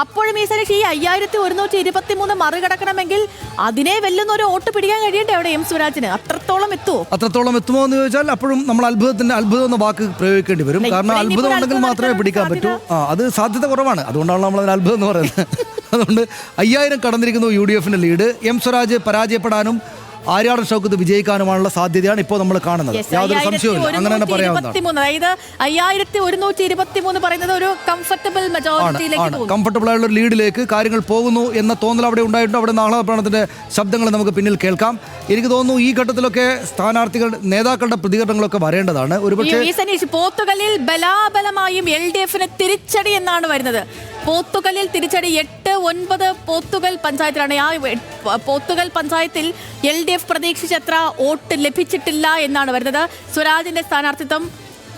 അപ്പോഴും ഈ സനീഷ് ഈ 5123 മറികടക്കണമെങ്കിൽ അതിനെ വെല്ലുന്ന ഒരു വോട്ട് പിടിക്കാൻ കഴിയട്ടെ അവിടെ എം സ്വരാജിന്. അത്രത്തോളം എത്തുമോ എന്ന് ചോദിച്ചാൽ അപ്പോഴും നമ്മൾ അത്ഭുതം എന്ന വാക്ക് പ്രയോഗിക്കേണ്ടി വരും. കാരണം അത്ഭുതം ഉണ്ടെങ്കിൽ മാത്രമേ പിടിക്കാൻ പറ്റൂ. അത് സാധ്യത കുറവാണ്. അതുകൊണ്ടാണ് നമ്മൾ അതിന് അത്ഭുതം എന്ന് പറയുന്നത്. അതുകൊണ്ട് 5000 കടന്നിരിക്കുന്നു UDFന്റെ ലീഡ്. എം സ്വരാജ് പരാജയപ്പെടാനും ആര്യാടൻ ഷൗക്കത്ത് വിജയിക്കാനുമാനുള്ള സാധ്യതയാണ് ഇപ്പോൾ നമ്മൾ കാണുന്നത്. യാതൊരു സംശയവുമില്ല, അങ്ങനെ തന്നെ പറയാവുന്നതാണ്. അതായത് 5123 പറയുന്നത് ഒരു കംഫർട്ടബിൾ മെജോറിറ്റിയിലേക്ക്, കംഫർട്ടബിൾ ആയുള്ള ലീഡിലേക്ക് കാര്യങ്ങൾ പോകുന്നു എന്ന തോന്നൽ അവിടെ ഉണ്ടായിട്ടുണ്ട്. അവിടെ ആഹ്ലാദപ്രകടനത്തിന്റെ ശബ്ദങ്ങൾ നമുക്ക് പിന്നിൽ കേൾക്കാം. എനിക്ക് തോന്നുന്നു ഈ ഘട്ടത്തിലൊക്കെ നേതാക്കളുടെ പ്രതികരണങ്ങളൊക്കെ വരേണ്ടതാണ്. ഒരുപക്ഷെ പോത്തുകല്ലിൽ ബലാബലമായും LDFന് തിരിച്ചടി എന്നാണ് വരുന്നത്. പോത്തുകല്ലിൽ തിരിച്ചടി 8-9 പോത്തുകൽ പഞ്ചായത്തിലാണ്. ആ പോത്തുകൽ പഞ്ചായത്തിൽ LDF പ്രതീക്ഷിച്ചത്ര വോട്ട് ലഭിച്ചിട്ടില്ല എന്നാണ് വരുന്നത്. സ്വരാജിന്റെ സ്ഥാനാർത്ഥിത്വം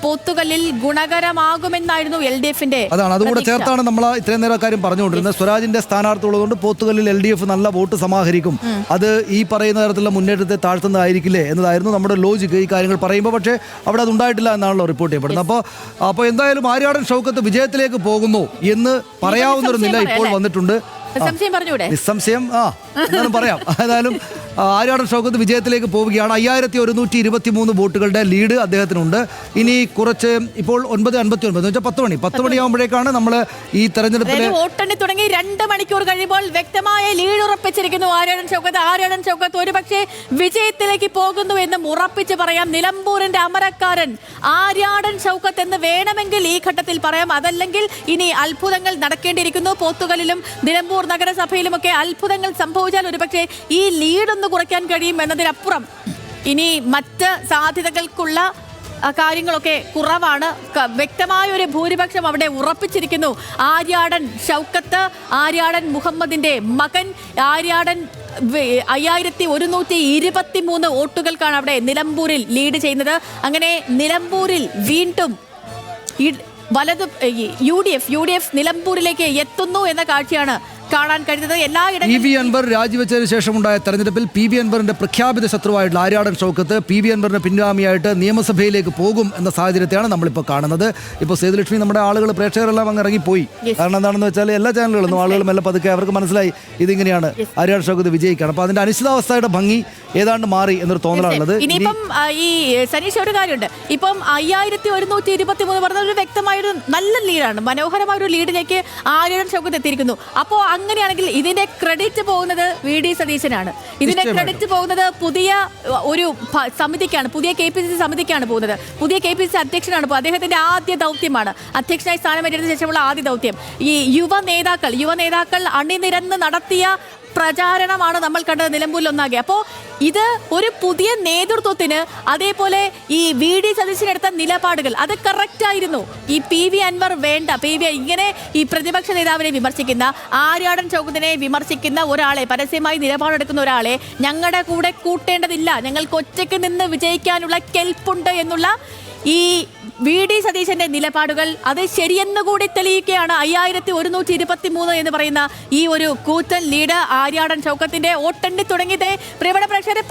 പോത്തുകല്ലിൽ ഗുണകരമാകുമെന്നായിരുന്നു LDFന്റെ. അതാണ്, അതുകൂടെ ചേർത്താണ് നമ്മൾ ഇത്രയും നേരം കാര്യം പറഞ്ഞുകൊണ്ടിരുന്നത്. സ്വരാജിന്റെ സ്ഥാനാർത്ഥിയുള്ളതുകൊണ്ട് പോത്തുകല്ലിൽ LDF നല്ല വോട്ട് സമാഹരിക്കും, അത് ഈ പറയുന്ന തരത്തിലുള്ള മുന്നേറ്റത്തെ താഴ്ത്തുന്നതായിരിക്കില്ലേ എന്നതായിരുന്നു നമ്മുടെ ലോജിക്ക് ഈ കാര്യങ്ങൾ പറയുമ്പോൾ. പക്ഷേ അവിടെ അത് ഉണ്ടായിട്ടില്ല എന്നാണല്ലോ റിപ്പോർട്ട് ചെയ്യപ്പെടുന്നത്. അപ്പോൾ എന്തായാലും ആര്യാടൻ ഷൗക്കത്ത് വിജയത്തിലേക്ക് പോകുന്നു എന്ന് പറയാവുന്നൊരു നില ഇപ്പോൾ വന്നിട്ടുണ്ട്. നിസ്സംശയം എന്നാലും പറയാം. ഏതായാലും ആര്യാടൻ ഷൗക്കത്ത് വിജയത്തിലേക്ക് പോവുകയാണ്. 5123 വോട്ടുകളുടെ ലീഡ് അദ്ദേഹത്തിനുണ്ട്. ഇനി കുറച്ച് ഇപ്പോൾ 9:59 എന്ന് വെച്ചാൽ 10 മണിയാകുമ്പോഴേക്കാണ് നമ്മൾ ഈ തെരഞ്ഞെടുപ്പിൽ വോട്ടെണ്ണി തുടങ്ങി 2 മണിക്കൂർ കഴിയുമ്പോൾ വ്യക്തമായ ലീഡ് ഉറപ്പിച്ചിരിക്കുന്നു ആര്യാടൻ ഷൗക്കത്ത് ഒരുപക്ഷെ വിജയത്തിലേക്ക് പോകുന്നു എന്നും ഉറപ്പിച്ച് പറയാം. നിലമ്പൂരിന്റെ അമരക്കാരൻ ആര്യാടൻ ഷൗക്കത്ത് എന്ന് വേണമെങ്കിൽ ഈ ഘട്ടത്തിൽ പറയാം. അതല്ലെങ്കിൽ ഇനി അത്ഭുതങ്ങൾ നടക്കേണ്ടിയിരിക്കുന്നു. പോത്തുകലിലും നിലമ്പൂർ നഗരസഭയിലുമൊക്കെ അത്ഭുതങ്ങൾ സംഭവിച്ചാൽ ഒരുപക്ഷെ ഈ ലീഡ് കുറയ്ക്കാൻ കഴിയും എന്നതിനപ്പുറം ഇനി മറ്റ് സാധ്യതകൾക്കുള്ള കാര്യങ്ങളൊക്കെ കുറവാണ്. വ്യക്തമായ ഒരു ഭൂരിപക്ഷം അവിടെ ഉറപ്പിച്ചിരിക്കുന്നു. ആര്യാടൻ ഷൗക്കത്ത്, ആര്യാടൻ മുഹമ്മദിന്റെ മകൻ ആര്യാടൻ 5123 വോട്ടുകൾക്കാണ് അവിടെ നിലമ്പൂരിൽ ലീഡ് ചെയ്യുന്നത്. അങ്ങനെ നിലമ്പൂരിൽ വീണ്ടും UDF നിലമ്പൂരിലേക്ക് എത്തുന്നു എന്ന കാഴ്ചയാണ് കാണാൻ കഴിയുന്നത്. PV അൻവർ രാജിവെച്ചതിന് ശേഷമുണ്ടായ തെരഞ്ഞെടുപ്പിൽ PV അൻവറിന്റെ പ്രഖ്യാപിത ശത്രുവായിട്ടുള്ള ആര്യാടൻ ഷൗക്കത്ത് PV അൻവറിന്റെ പിൻഗാമിയായിട്ട് നിയമസഭയിലേക്ക് പോകും എന്ന സാഹചര്യത്തെയാണ് നമ്മളിപ്പോൾ കാണുന്നത്. ഇപ്പോൾ സേതുലക്ഷ്മി, നമ്മുടെ ആളുകൾ പ്രേക്ഷകരെല്ലാം അങ്ങ് ഇറങ്ങിപ്പോയി. കാരണം എന്താണെന്ന് വെച്ചാൽ എല്ലാ ചാനലുകളും ആളുകളും എല്ലാം പതുക്കെ അവർക്ക് മനസ്സിലായി ഇതിങ്ങനെയാണ് ആര്യാടൻ ഷൗക്കത്ത് വിജയിക്കുകയാണ്. അപ്പോൾ അതിന്റെ അനിശ്ചിതാവസ്ഥയുടെ ഭംഗി ഏതാണ്ട് മാറി എന്നൊരു തോന്നലാണുള്ളത്. ഇനിയിപ്പം ഈ സനീഷ് ഒരു കാര്യമുണ്ട്. ഇപ്പം 5123 പറഞ്ഞ ഒരു വ്യക്തമായൊരു നല്ല ലീഡാണ്, മനോഹരമായ ഒരു ലീഡിലേക്ക് ആര്യാടൻ ഷൗക്കത്ത് എത്തിയിരിക്കുന്നു. അപ്പോൾ അങ്ങനെയാണെങ്കിൽ ഇതിന്റെ ക്രെഡിറ്റ് പോകുന്നത് VD സതീശനാണ്. ഇതിന്റെ ക്രെഡിറ്റ് പോകുന്നത് പുതിയ ഒരു സമിതിക്കാണ്, പുതിയ KPCC സമിതിക്കാണ് പോകുന്നത്. പുതിയ KPCC അധ്യക്ഷനാണ്. അദ്ദേഹത്തിന്റെ ആദ്യ ദൗത്യമാണ്, അധ്യക്ഷനായി സ്ഥാനമേറ്റതിനു ശേഷമുള്ള ആദ്യ ദൗത്യം. ഈ യുവ നേതാക്കൾ അണിനിരന്ന് നടത്തിയ പ്രചാരണമാണ് നമ്മൾ കണ്ടത് നിലമ്പൂരിൽ ഒന്നാകെ. അപ്പോൾ ഇത് ഒരു പുതിയ നേതൃത്വത്തിന്, അതേപോലെ ഈ VD സതീശനെടുത്ത നിലപാടുകൾ അത് കറക്റ്റായിരുന്നു. ഈ PV അൻവർ വേണ്ട, ഇങ്ങനെ ഈ പ്രതിപക്ഷ നേതാവിനെ വിമർശിക്കുന്ന, ആര്യാടൻ ഷൗക്കത്തിനെ വിമർശിക്കുന്ന ഒരാളെ, പരസ്യമായി നിലപാടെടുക്കുന്ന ഒരാളെ ഞങ്ങളുടെ കൂടെ കൂട്ടേണ്ടതില്ല, ഞങ്ങൾക്ക് ഒറ്റയ്ക്ക് നിന്ന് വിജയിക്കാനുള്ള കെൽപ്പുണ്ട് എന്നുള്ള ഈ VD സതീശന്റെ നിലപാടുകൾ അത് ശരിയെന്നുകൂടി തെളിയിക്കുകയാണ്. 5123 എന്ന് പറയുന്ന ഈ ഒരു കൂറ്റൻ ലീഡ് ആര്യാടൻ ഷൗക്കത്തിന്റെ. വോട്ടെണ്ണി തുടങ്ങിയത് പ്രിയപ്പെട്ട പ്രേക്ഷകരെ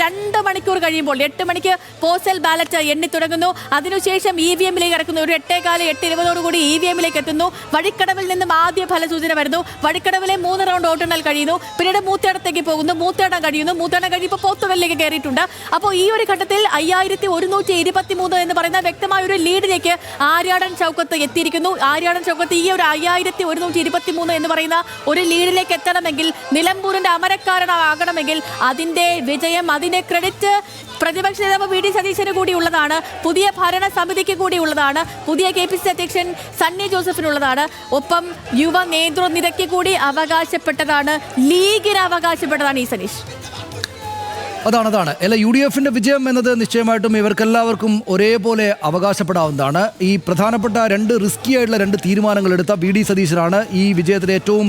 2 മണിക്കൂർ കഴിയുമ്പോൾ 8 മണിക്ക് പോസ്റ്റൽ ബാലറ്റ് എണ്ണി തുടങ്ങുന്നു. അതിനുശേഷം EVM-ലേക്ക് ഇറക്കുന്നു. ഒരു 8:20 EVM-ലേക്ക് എത്തുന്നു. വഴിക്കടവിൽ നിന്നും ആദ്യ ഫലസൂചന വരുന്നു. വഴിക്കടവിലെ 3 റൗണ്ട് വോട്ടെണ്ണൽ കഴിയുന്നു. പിന്നീട് മൂത്തേടത്തേക്ക് പോകുന്നു. മൂത്തേടം കഴിയുമ്പോൾ പോത്തുകല്ലിലേക്ക് കയറിയിട്ടുണ്ട്. അപ്പോൾ ഈ ഒരു ഘട്ടത്തിൽ 5123 എന്ന് പറയുന്ന വ്യക്തമായ ഒരു ലീഡിലേക്ക് ആര്യാടൻ ഷൗക്കത്ത് എത്തിയിരിക്കുന്നു. ആര്യാടൻ ഷൗക്കത്ത് ഈ ഒരു 5123 എന്ന് പറയുന്ന ഒരു ലീഡിലേക്ക് എത്തണമെങ്കിൽ, നിലമ്പൂരിന്റെ അമരക്കാരനാകണമെങ്കിൽ അതിന്റെ വിജയം, അതിന്റെ ക്രെഡിറ്റ് പ്രതിപക്ഷ നേതാവ് VD സതീശന് കൂടി ഉള്ളതാണ്, പുതിയ ഭരണ സമിതിക്ക് കൂടി ഉള്ളതാണ്, പുതിയ KPCC അധ്യക്ഷൻ സണ്ണി ജോസഫിനുള്ളതാണ്, ഒപ്പം യുവ നേതൃനിരയ്ക്ക് കൂടി അവകാശപ്പെട്ടതാണ്, ലീഗിന് അവകാശപ്പെട്ടതാണ് ഈ സനീഷ്. അതാണ് അല്ല, UDFന്റെ വിജയം എന്നത് നിശ്ചയമായിട്ടും ഇവർക്കെല്ലാവർക്കും ഒരേപോലെ അവകാശപ്പെടാവുന്നതാണ്. ഈ പ്രധാനപ്പെട്ട റിസ്കി ആയിട്ടുള്ള 2 തീരുമാനങ്ങൾ എടുത്ത VD സതീശനാണ് ഈ വിജയത്തിന് ഏറ്റവും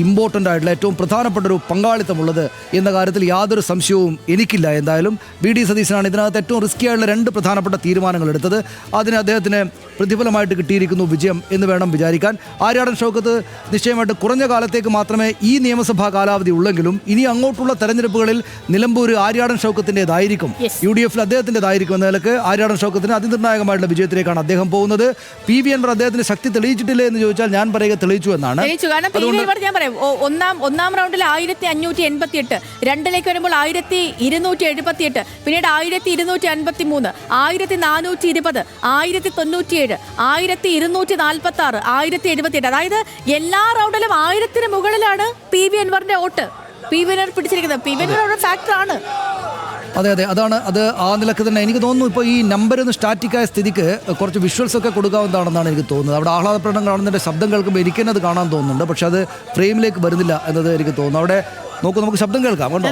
ഇമ്പോർട്ടൻ്റ് ആയിട്ടുള്ള, ഏറ്റവും പ്രധാനപ്പെട്ട ഒരു പങ്കാളിത്തമുള്ളത് എന്ന കാര്യത്തിൽ യാതൊരു സംശയവും എനിക്കില്ല. എന്തായാലും VD സതീശനാണ് ഇതിനകത്ത് ഏറ്റവും റിസ്കി ആയിട്ടുള്ള 2 പ്രധാനപ്പെട്ട തീരുമാനങ്ങൾ എടുത്തത്. അതിന് അദ്ദേഹത്തിന് പ്രതിഫലമായിട്ട് കിട്ടിയിരിക്കുന്നു വിജയം എന്ന് വേണം വിചാരിക്കാൻ. ആര്യാടൻ ഷൗക്കത്ത് നിശ്ചയമായിട്ട് കുറഞ്ഞ കാലത്തേക്ക് മാത്രമേ ഈ നിയമസഭാ കാലാവധി ഉള്ളെങ്കിലും ഇനി അങ്ങോട്ടുള്ള തെരഞ്ഞെടുപ്പുകളിൽ നിലമ്പൂർ ആര്യാടൻ ഷൗക്കത്തിൻ്റെതായിരിക്കും, UDF അദ്ദേഹത്തിൻ്റെതായിരിക്കും എന്ന നിലക്ക് ആര്യാടൻ ഷൗക്കത്തിന് അതിനിർണായകമായിട്ടുള്ള വിജയത്തിലേക്കാണ് അദ്ദേഹം പോകുന്നത്. PV അൻവർ അദ്ദേഹത്തിന്റെ ശക്തി തെളിയിച്ചിട്ടില്ലേ എന്ന് ചോദിച്ചാൽ ഞാൻ പറയുക തെളിയിച്ചു എന്നാണ്. ഞാൻ പറയാം, ഒന്നാം റൗണ്ടിൽ 1588, രണ്ടിലേക്ക് വരുമ്പോൾ 1278, പിന്നീട് 1253, 1420, 1097, 1246, 1078. അതായത് എല്ലാ റൗണ്ടിലും 1000-ന് മുകളിലാണ് PV അൻവറിന്റെ വോട്ട്. PV അൻവർ പിടിച്ചിരിക്കുന്നത്. PV അൻവർ ഫാക്ടറാണ്. അതെ, അതാണ് അത്. ആ നിലക്ക് തന്നെ എനിക്ക് തോന്നുന്നു ഇപ്പോൾ ഈ നമ്പർ ഒന്ന് സ്റ്റാറ്റിക്കായ സ്ഥിതിക്ക് കുറച്ച് വിഷ്വൽസ് ഒക്കെ കൊടുക്കാവുന്നതാണെന്നാണ് എനിക്ക് തോന്നുന്നത്. അവിടെ ആഹ്ലാദപ്രകടനം കാണുന്നതിൻ്റെ ശബ്ദം കേൾക്കുമ്പോൾ എനിക്ക് തന്നെ അത് കാണാൻ തോന്നുന്നുണ്ട്, പക്ഷെ അത് ഫ്രെയിമിലേക്ക് വരുന്നില്ല എന്നത് എനിക്ക് തോന്നുന്നു. അവിടെ നോക്കൂ, നമുക്ക് ശബ്ദം കേൾക്കാം കേട്ടോ.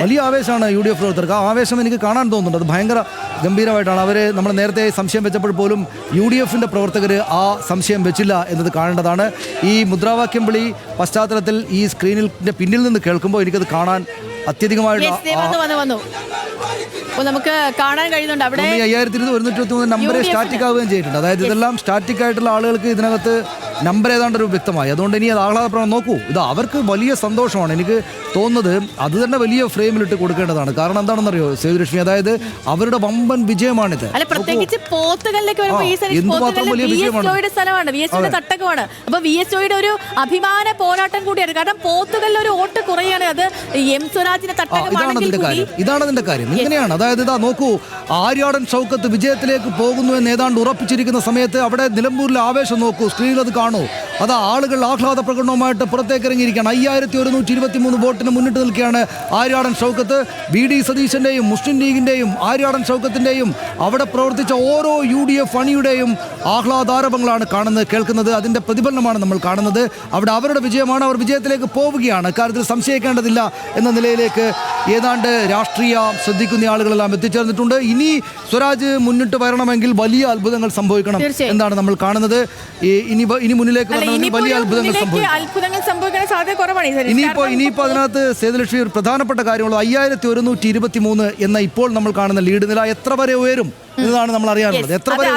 വലിയ ആവേശമാണ് UDF പ്രവർത്തകർക്ക്. ആ ആവേശം എനിക്ക് കാണാൻ തോന്നുന്നുണ്ട്. അത് ഭയങ്കര ഗംഭീരമായിട്ടാണ്. അവർ നമ്മൾ നേരത്തെ സംശയം വെച്ചപ്പോൾ പോലും UDFന്റെ പ്രവർത്തകർ ആ സംശയം വെച്ചില്ല എന്നത് കാണേണ്ടതാണ്. ഈ മുദ്രാവാക്യം വിളി പശ്ചാത്തലത്തിൽ ഈ സ്ക്രീനിന്റെ പിന്നിൽ നിന്ന് കേൾക്കുമ്പോൾ എനിക്കത് കാണാൻ അത്യധികമായിട്ടുള്ള നമുക്ക് കാണാൻ കഴിയുന്നുണ്ട്. അവിടെ 5223 നമ്പർ സ്റ്റാറ്റിക് ആവുകയും ചെയ്തിട്ടുണ്ട്. അതായത് ഇതെല്ലാം സ്റ്റാറ്റിക് ആയിട്ടുള്ള ആളുകൾക്ക് ഇതിനകത്ത് നമ്പർ ഏതാണ്ട് ഒരു വ്യക്തമായി. അതുകൊണ്ട് ഇനി അത് ആഹ്ലാദപ്രകടനം നോക്കൂ. ഇത് അവർക്ക് വലിയ സന്തോഷമാണ്. എനിക്ക് തോന്നുന്നത് അത് തന്നെ വലിയ ഫ്രെയിമിലിട്ട് കൊടുക്കേണ്ടതാണ്. കാരണം എന്താണെന്നറിയോ സേതുലക്ഷ്മി, അതായത് അവരുടെ വമ്പൻ വിജയമാണിത്. പ്രത്യേകിച്ച് പോത്തുകളിലേക്ക് സ്ഥലമാണ്, VSOയുടെ തട്ടകമാണ്. അപ്പൊ VSOയുടെ ഒരു അഭിമാന പോരാട്ടം കൂടിയാണ്. കാരണം പോത്തുകളിൽ ഒരു വോട്ട് കുറയാണ്. അത് M സ്വരാജിന്റെ തട്ടകമാണ്. ഇതാണ് അതിന്റെ കാര്യം. ഇങ്ങനെയാണ്. അതായത് ഇതാ നോക്കൂ, ആര്യാടൻ ഷൗക്കത്ത് വിജയത്തിലേക്ക് പോകുന്നു എന്ന് ഏതാണ്ട് ഉറപ്പിച്ചിരിക്കുന്ന സമയത്ത് അവിടെ നിലമ്പൂരിലെ ആവേശം നോക്കൂ. സ്ക്രീനിൽ അത് കാണൂ. അത് ആളുകൾ ആഹ്ലാദ പ്രകടനവുമായിട്ട് പുറത്തേക്ക് ഇറങ്ങിയിരിക്കുകയാണ്. 5123 വോട്ടിന് മുന്നിട്ട് നിൽക്കുകയാണ് ആര്യാടൻ ഷൗക്കത്ത്. VD സതീശന്റെയും മുസ്ലിം ലീഗിന്റെയും ആര്യാടൻ ഷൗക്കത്തിന്റെയും അവിടെ പ്രവർത്തിച്ച ഓരോ UDF അണിയുടെയും ആഹ്ലാദാരവങ്ങളാണ് കാണുന്നത്, കേൾക്കുന്നത്. അതിന്റെ പ്രതിഫലനമാണ് നമ്മൾ കാണുന്നത്. അവിടെ അവരുടെ വിജയമാണ്. അവർ വിജയത്തിലേക്ക് പോവുകയാണ്. കാര്യത്തിൽ സംശയിക്കേണ്ടതില്ല എന്ന നിലയിലേക്ക് ഏതാണ്ട് രാഷ്ട്രീയ ശ്രദ്ധിക്കുന്ന ആളുകളെല്ലാം എത്തിച്ചേർന്നിട്ടുണ്ട്. ഇനി സ്വരാജ് മുന്നിട്ട് വരണമെങ്കിൽ വലിയ അത്ഭുതങ്ങൾ സംഭവിക്കണം എന്നാണ് നമ്മൾ കാണുന്നത്. ഇനി മുന്നിലേക്ക് വരണമെങ്കിൽ വലിയ അത്ഭുതങ്ങൾ സംഭവിക്കാൻ സാധ്യത കുറവാണ്. ഇനിയിപ്പോ അതിനകത്ത് സേതുലക്ഷ്മി ഒരു പ്രധാനപ്പെട്ട കാര്യമുള്ളത് 5123 എന്ന ഇപ്പോൾ നമ്മൾ കാണുന്ന ലീഡ് നില എത്ര വരെ ഉയരും എന്നതാണ് നമ്മൾ അറിയാനുള്ളത്. എത്ര വരെ